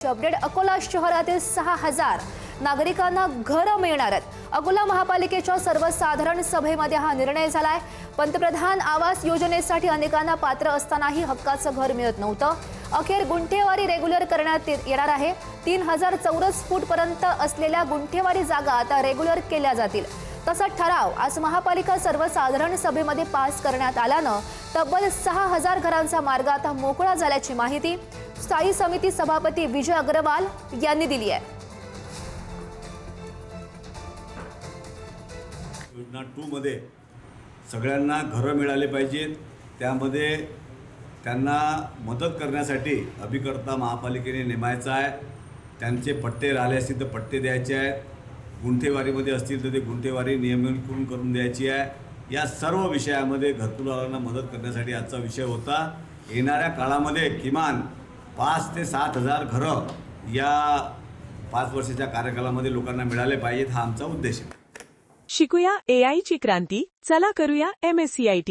Update Akola शहरातील 6000 नागरिकांना घरं मिळणार आहेत। अकोला महापालिकेच्या सर्वसाधारण सभेमध्ये हा निर्णय झालाय। पंतप्रधान आवास योजनेसाठी अनेकांना पात्र असतानाही हक्काचं घर मिळत नव्हतं। अखेर गुंठेवारी रेग्युलर करण्यात येणार आहे। 3000 चौरस फूट पर्यंत असलेल्या गुंठेवारी जागा आता रेग्युलर केल्या जातील। तसा ठराव आज महापालिका सर्वसाधारण सभेमध्ये पास करण्यात आल्यानं तब्बल 6000 घरांचा मार्ग आता मोकळा झाल्याची माहिती स्थायी समिती सभापती विजय अग्रवाल यांनी दिली आहे। योजना 2 मध्ये सगळ्यांना घरं मिळाले पाहिजेत। त्यामध्ये त्यांना मदत करण्यासाठी अभिकर्ता महापालिकेने नेमायचा आहे। त्यांचे पट्टे राहिले असतील तर पट्टे द्यायचे आहेत, गुंठेवारीमध्ये असतील तर ते गुंठेवारी नियमन करून द्यायची आहे। या सर्व विषयामध्ये घरकुलवाल्यांना मदत करण्यासाठी आजचा विषय होता। येणाऱ्या काळामध्ये किमान 5 ते 7000 घरं या 5 वर्षाच्या कार्यकालामध्ये लोकांना मिळाले पाहिजेत, हा आमचा उद्देश आहे। शिकूया AI ची क्रांती, चला करूया MSCIT।